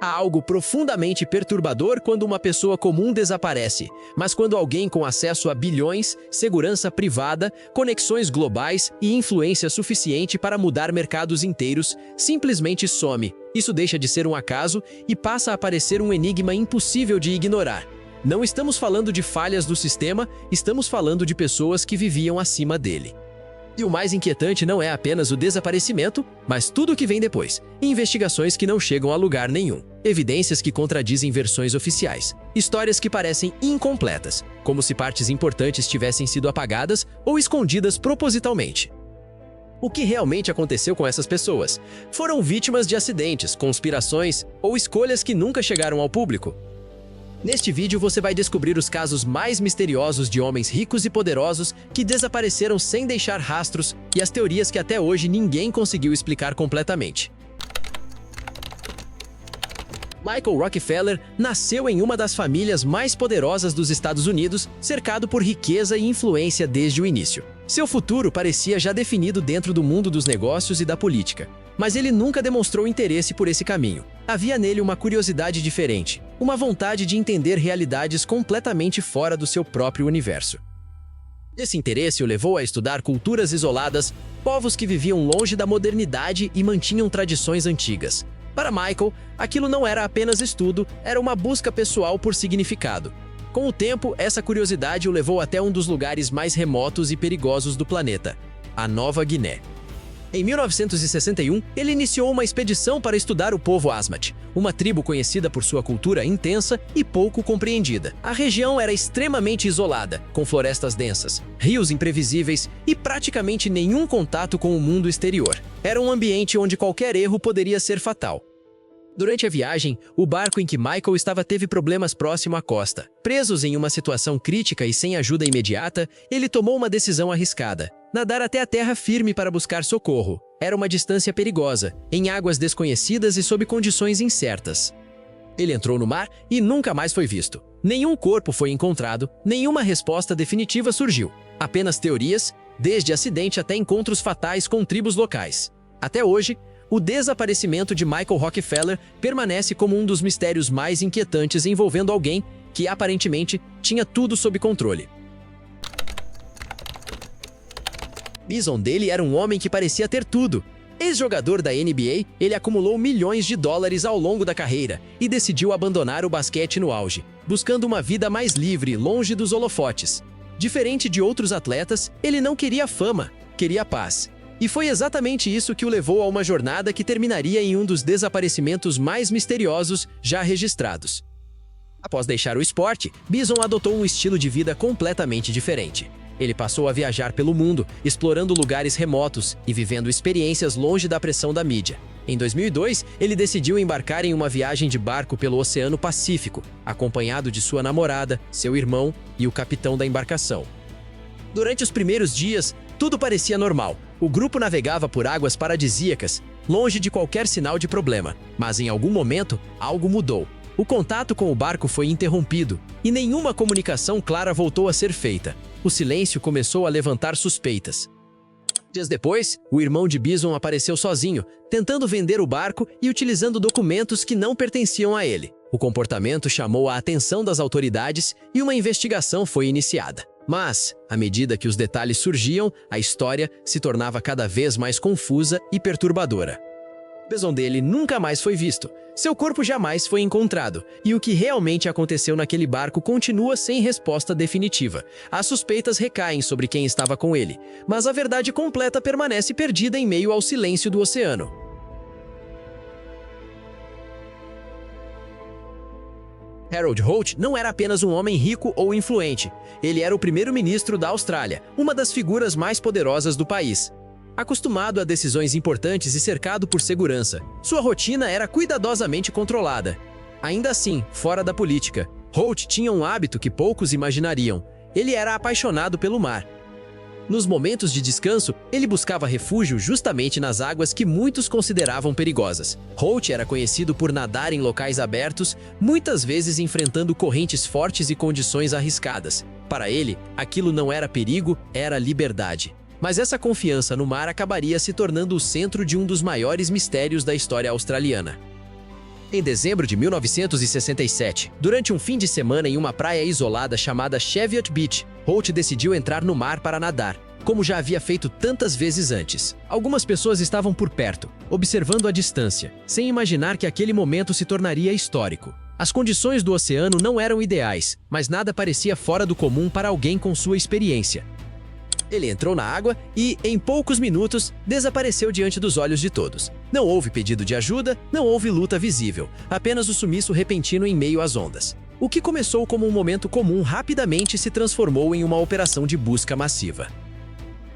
Há algo profundamente perturbador quando uma pessoa comum desaparece, mas quando alguém com acesso a bilhões, segurança privada, conexões globais e influência suficiente para mudar mercados inteiros simplesmente some. Isso deixa de ser um acaso e passa a parecer um enigma impossível de ignorar. Não estamos falando de falhas do sistema, estamos falando de pessoas que viviam acima dele. E o mais inquietante não é apenas o desaparecimento, mas tudo o que vem depois. Investigações que não chegam a lugar nenhum. Evidências que contradizem versões oficiais. Histórias que parecem incompletas, como se partes importantes tivessem sido apagadas ou escondidas propositalmente. O que realmente aconteceu com essas pessoas? Foram vítimas de acidentes, conspirações ou escolhas que nunca chegaram ao público? Neste vídeo você vai descobrir os casos mais misteriosos de homens ricos e poderosos que desapareceram sem deixar rastros e as teorias que até hoje ninguém conseguiu explicar completamente. Michael Rockefeller nasceu em uma das famílias mais poderosas dos Estados Unidos, cercado por riqueza e influência desde o início. Seu futuro parecia já definido dentro do mundo dos negócios e da política, mas ele nunca demonstrou interesse por esse caminho. Havia nele uma curiosidade diferente, uma vontade de entender realidades completamente fora do seu próprio universo. Esse interesse o levou a estudar culturas isoladas, povos que viviam longe da modernidade e mantinham tradições antigas. Para Michael, aquilo não era apenas estudo, era uma busca pessoal por significado. Com o tempo, essa curiosidade o levou até um dos lugares mais remotos e perigosos do planeta, a Nova Guiné. Em 1961, ele iniciou uma expedição para estudar o povo Asmat, uma tribo conhecida por sua cultura intensa e pouco compreendida. A região era extremamente isolada, com florestas densas, rios imprevisíveis e praticamente nenhum contato com o mundo exterior. Era um ambiente onde qualquer erro poderia ser fatal. Durante a viagem, o barco em que Michael estava teve problemas próximo à costa. Presos em uma situação crítica e sem ajuda imediata, ele tomou uma decisão arriscada: nadar até a terra firme para buscar socorro. Era uma distância perigosa, em águas desconhecidas e sob condições incertas. Ele entrou no mar e nunca mais foi visto. Nenhum corpo foi encontrado, nenhuma resposta definitiva surgiu. Apenas teorias, desde acidente até encontros fatais com tribos locais. Até hoje, o desaparecimento de Michael Rockefeller permanece como um dos mistérios mais inquietantes envolvendo alguém que, aparentemente, tinha tudo sob controle. Bison dele era um homem que parecia ter tudo. Ex-jogador da NBA, ele acumulou milhões de dólares ao longo da carreira e decidiu abandonar o basquete no auge, buscando uma vida mais livre, longe dos holofotes. Diferente de outros atletas, ele não queria fama, queria paz. E foi exatamente isso que o levou a uma jornada que terminaria em um dos desaparecimentos mais misteriosos já registrados. Após deixar o esporte, Bison adotou um estilo de vida completamente diferente. Ele passou a viajar pelo mundo, explorando lugares remotos e vivendo experiências longe da pressão da mídia. Em 2002, ele decidiu embarcar em uma viagem de barco pelo Oceano Pacífico, acompanhado de sua namorada, seu irmão e o capitão da embarcação. Durante os primeiros dias, tudo parecia normal. O grupo navegava por águas paradisíacas, longe de qualquer sinal de problema. Mas em algum momento, algo mudou. O contato com o barco foi interrompido e nenhuma comunicação clara voltou a ser feita. O silêncio começou a levantar suspeitas. Dias depois, o irmão de Bison apareceu sozinho, tentando vender o barco e utilizando documentos que não pertenciam a ele. O comportamento chamou a atenção das autoridades e uma investigação foi iniciada. Mas, à medida que os detalhes surgiam, a história se tornava cada vez mais confusa e perturbadora. O Bison dele nunca mais foi visto, seu corpo jamais foi encontrado, e o que realmente aconteceu naquele barco continua sem resposta definitiva. As suspeitas recaem sobre quem estava com ele, mas a verdade completa permanece perdida em meio ao silêncio do oceano. Harold Holt não era apenas um homem rico ou influente. Ele era o primeiro-ministro da Austrália, uma das figuras mais poderosas do país. Acostumado a decisões importantes e cercado por segurança, sua rotina era cuidadosamente controlada. Ainda assim, fora da política, Holt tinha um hábito que poucos imaginariam. Ele era apaixonado pelo mar. Nos momentos de descanso, ele buscava refúgio justamente nas águas que muitos consideravam perigosas. Holt era conhecido por nadar em locais abertos, muitas vezes enfrentando correntes fortes e condições arriscadas. Para ele, aquilo não era perigo, era liberdade. Mas essa confiança no mar acabaria se tornando o centro de um dos maiores mistérios da história australiana. Em dezembro de 1967, durante um fim de semana em uma praia isolada chamada Cheviot Beach, Holt decidiu entrar no mar para nadar, como já havia feito tantas vezes antes. Algumas pessoas estavam por perto, observando à distância, sem imaginar que aquele momento se tornaria histórico. As condições do oceano não eram ideais, mas nada parecia fora do comum para alguém com sua experiência. Ele entrou na água e, em poucos minutos, desapareceu diante dos olhos de todos. Não houve pedido de ajuda, não houve luta visível, apenas o sumiço repentino em meio às ondas. O que começou como um momento comum rapidamente se transformou em uma operação de busca massiva.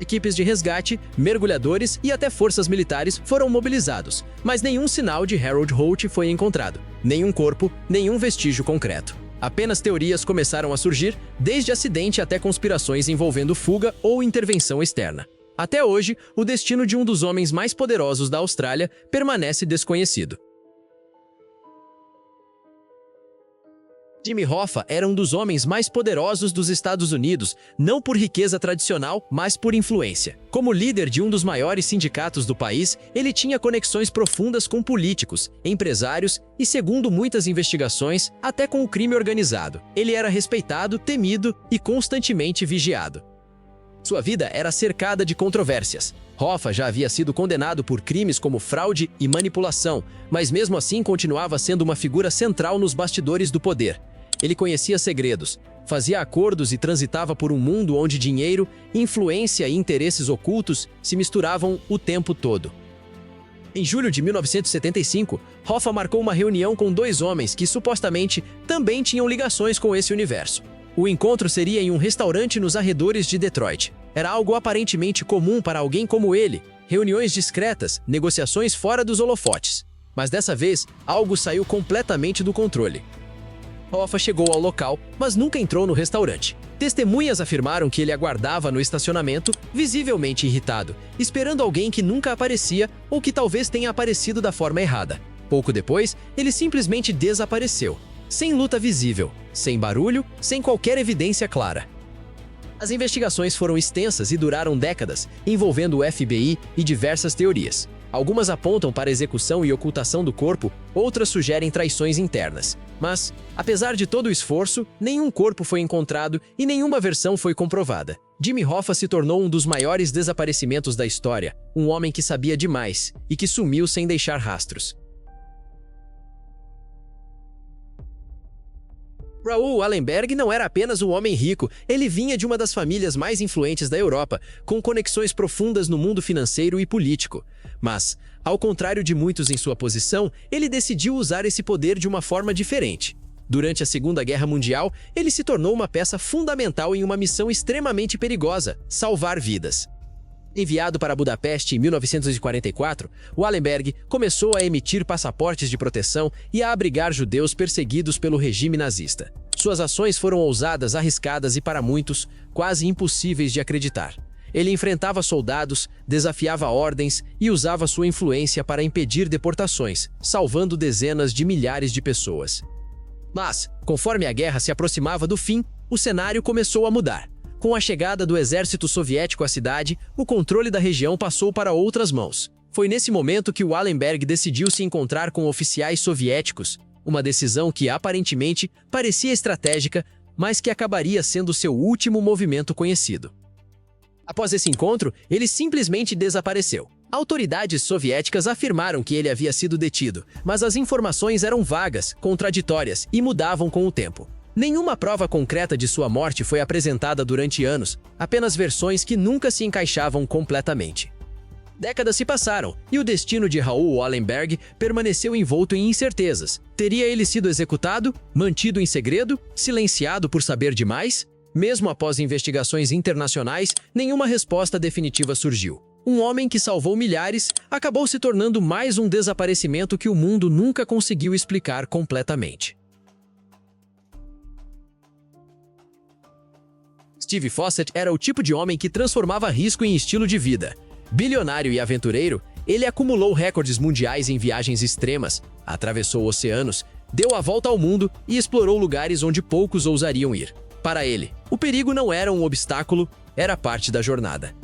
Equipes de resgate, mergulhadores e até forças militares foram mobilizados, mas nenhum sinal de Harold Holt foi encontrado, nenhum corpo, nenhum vestígio concreto. Apenas teorias começaram a surgir, desde acidente até conspirações envolvendo fuga ou intervenção externa. Até hoje, o destino de um dos homens mais poderosos da Austrália permanece desconhecido. Jimmy Hoffa era um dos homens mais poderosos dos Estados Unidos, não por riqueza tradicional, mas por influência. Como líder de um dos maiores sindicatos do país, ele tinha conexões profundas com políticos, empresários e, segundo muitas investigações, até com o crime organizado. Ele era respeitado, temido e constantemente vigiado. Sua vida era cercada de controvérsias. Hoffa já havia sido condenado por crimes como fraude e manipulação, mas mesmo assim continuava sendo uma figura central nos bastidores do poder. Ele conhecia segredos, fazia acordos e transitava por um mundo onde dinheiro, influência e interesses ocultos se misturavam o tempo todo. Em julho de 1975, Hoffa marcou uma reunião com dois homens que supostamente também tinham ligações com esse universo. O encontro seria em um restaurante nos arredores de Detroit. Era algo aparentemente comum para alguém como ele, reuniões discretas, negociações fora dos holofotes. Mas dessa vez, algo saiu completamente do controle. Hoffa chegou ao local, mas nunca entrou no restaurante. Testemunhas afirmaram que ele aguardava no estacionamento, visivelmente irritado, esperando alguém que nunca aparecia ou que talvez tenha aparecido da forma errada. Pouco depois, ele simplesmente desapareceu, sem luta visível, sem barulho, sem qualquer evidência clara. As investigações foram extensas e duraram décadas, envolvendo o FBI e diversas teorias. Algumas apontam para execução e ocultação do corpo, outras sugerem traições internas. Mas, apesar de todo o esforço, nenhum corpo foi encontrado e nenhuma versão foi comprovada. Jimmy Hoffa se tornou um dos maiores desaparecimentos da história, um homem que sabia demais e que sumiu sem deixar rastros. Raoul Wallenberg não era apenas um homem rico, ele vinha de uma das famílias mais influentes da Europa, com conexões profundas no mundo financeiro e político. Mas, ao contrário de muitos em sua posição, ele decidiu usar esse poder de uma forma diferente. Durante a Segunda Guerra Mundial, ele se tornou uma peça fundamental em uma missão extremamente perigosa: salvar vidas. Enviado para Budapeste em 1944, Wallenberg começou a emitir passaportes de proteção e a abrigar judeus perseguidos pelo regime nazista. Suas ações foram ousadas, arriscadas e, para muitos, quase impossíveis de acreditar. Ele enfrentava soldados, desafiava ordens e usava sua influência para impedir deportações, salvando dezenas de milhares de pessoas. Mas, conforme a guerra se aproximava do fim, o cenário começou a mudar. Com a chegada do exército soviético à cidade, o controle da região passou para outras mãos. Foi nesse momento que Wallenberg decidiu se encontrar com oficiais soviéticos, uma decisão que aparentemente parecia estratégica, mas que acabaria sendo seu último movimento conhecido. Após esse encontro, ele simplesmente desapareceu. Autoridades soviéticas afirmaram que ele havia sido detido, mas as informações eram vagas, contraditórias e mudavam com o tempo. Nenhuma prova concreta de sua morte foi apresentada durante anos, apenas versões que nunca se encaixavam completamente. Décadas se passaram, e o destino de Raoul Wallenberg permaneceu envolto em incertezas. Teria ele sido executado, mantido em segredo, silenciado por saber demais? Mesmo após investigações internacionais, nenhuma resposta definitiva surgiu. Um homem que salvou milhares acabou se tornando mais um desaparecimento que o mundo nunca conseguiu explicar completamente. Steve Fossett era o tipo de homem que transformava risco em estilo de vida. Bilionário e aventureiro, ele acumulou recordes mundiais em viagens extremas, atravessou oceanos, deu a volta ao mundo e explorou lugares onde poucos ousariam ir. Para ele, o perigo não era um obstáculo, era parte da jornada.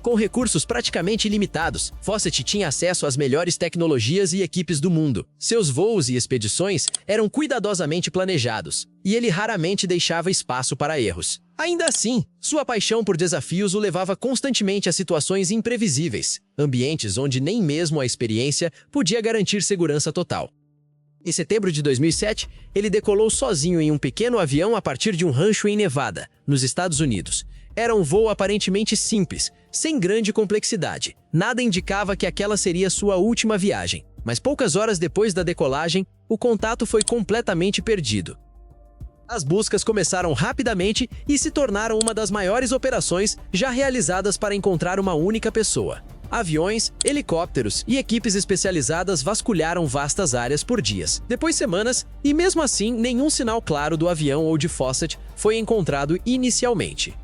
Com recursos praticamente ilimitados, Fawcett tinha acesso às melhores tecnologias e equipes do mundo. Seus voos e expedições eram cuidadosamente planejados, e ele raramente deixava espaço para erros. Ainda assim, sua paixão por desafios o levava constantemente a situações imprevisíveis, ambientes onde nem mesmo a experiência podia garantir segurança total. Em setembro de 2007, ele decolou sozinho em um pequeno avião a partir de um rancho em Nevada, nos Estados Unidos. Era um voo aparentemente simples, sem grande complexidade. Nada indicava que aquela seria sua última viagem. Mas poucas horas depois da decolagem, o contato foi completamente perdido. As buscas começaram rapidamente e se tornaram uma das maiores operações já realizadas para encontrar uma única pessoa. Aviões, helicópteros e equipes especializadas vasculharam vastas áreas por dias, depois semanas, e mesmo assim nenhum sinal claro do avião ou de Fawcett foi encontrado inicialmente.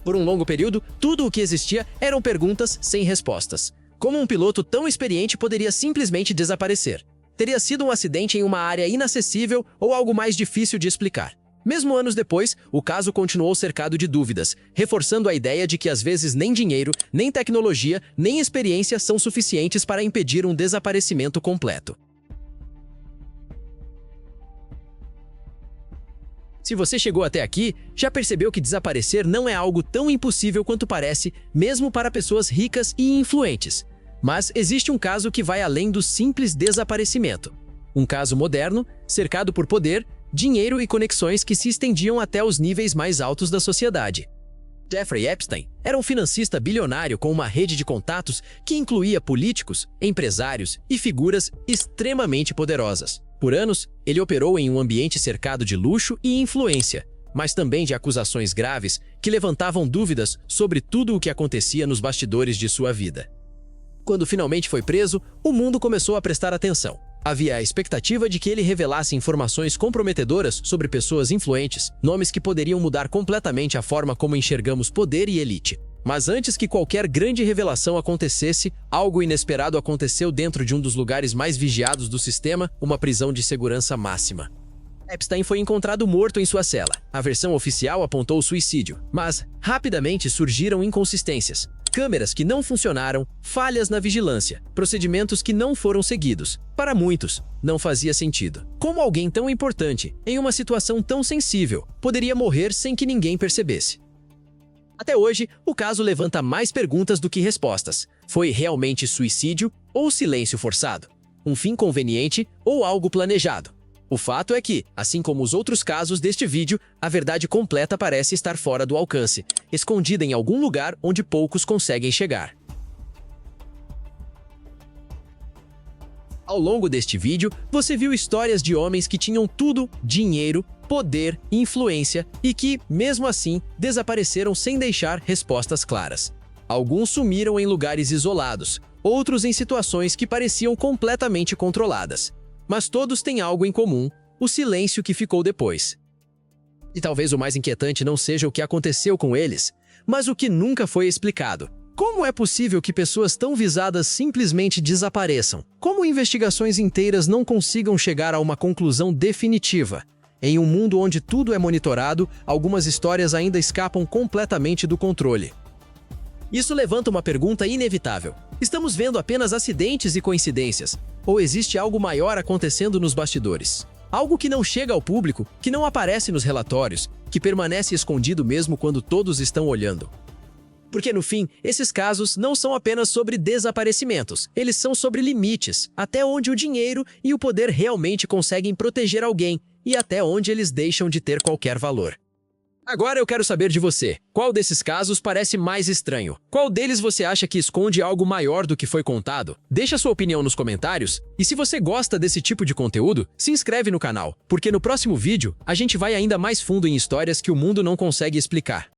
Por um longo período, tudo o que existia eram perguntas sem respostas. Como um piloto tão experiente poderia simplesmente desaparecer? Teria sido um acidente em uma área inacessível ou algo mais difícil de explicar? Mesmo anos depois, o caso continuou cercado de dúvidas, reforçando a ideia de que às vezes nem dinheiro, nem tecnologia, nem experiência são suficientes para impedir um desaparecimento completo. Se você chegou até aqui, já percebeu que desaparecer não é algo tão impossível quanto parece, mesmo para pessoas ricas e influentes. Mas existe um caso que vai além do simples desaparecimento. Um caso moderno, cercado por poder, dinheiro e conexões que se estendiam até os níveis mais altos da sociedade. Jeffrey Epstein era um financista bilionário com uma rede de contatos que incluía políticos, empresários e figuras extremamente poderosas. Por anos, ele operou em um ambiente cercado de luxo e influência, mas também de acusações graves que levantavam dúvidas sobre tudo o que acontecia nos bastidores de sua vida. Quando finalmente foi preso, o mundo começou a prestar atenção. Havia a expectativa de que ele revelasse informações comprometedoras sobre pessoas influentes, nomes que poderiam mudar completamente a forma como enxergamos poder e elite. Mas antes que qualquer grande revelação acontecesse, algo inesperado aconteceu dentro de um dos lugares mais vigiados do sistema, uma prisão de segurança máxima. Epstein foi encontrado morto em sua cela. A versão oficial apontou suicídio, mas rapidamente surgiram inconsistências. Câmeras que não funcionaram, falhas na vigilância, procedimentos que não foram seguidos. Para muitos, não fazia sentido. Como alguém tão importante, em uma situação tão sensível, poderia morrer sem que ninguém percebesse? Até hoje, o caso levanta mais perguntas do que respostas. Foi realmente suicídio ou silêncio forçado? Um fim conveniente ou algo planejado? O fato é que, assim como os outros casos deste vídeo, a verdade completa parece estar fora do alcance, escondida em algum lugar onde poucos conseguem chegar. Ao longo deste vídeo, você viu histórias de homens que tinham tudo: dinheiro, poder, influência e que, mesmo assim, desapareceram sem deixar respostas claras. Alguns sumiram em lugares isolados, outros em situações que pareciam completamente controladas. Mas todos têm algo em comum: o silêncio que ficou depois. E talvez o mais inquietante não seja o que aconteceu com eles, mas o que nunca foi explicado. Como é possível que pessoas tão visadas simplesmente desapareçam? Como investigações inteiras não consigam chegar a uma conclusão definitiva? Em um mundo onde tudo é monitorado, algumas histórias ainda escapam completamente do controle. Isso levanta uma pergunta inevitável. Estamos vendo apenas acidentes e coincidências? Ou existe algo maior acontecendo nos bastidores? Algo que não chega ao público, que não aparece nos relatórios, que permanece escondido mesmo quando todos estão olhando. Porque no fim, esses casos não são apenas sobre desaparecimentos, eles são sobre limites, até onde o dinheiro e o poder realmente conseguem proteger alguém e até onde eles deixam de ter qualquer valor. Agora eu quero saber de você. Qual desses casos parece mais estranho? Qual deles você acha que esconde algo maior do que foi contado? Deixa sua opinião nos comentários. E se você gosta desse tipo de conteúdo, se inscreve no canal, porque no próximo vídeo a gente vai ainda mais fundo em histórias que o mundo não consegue explicar.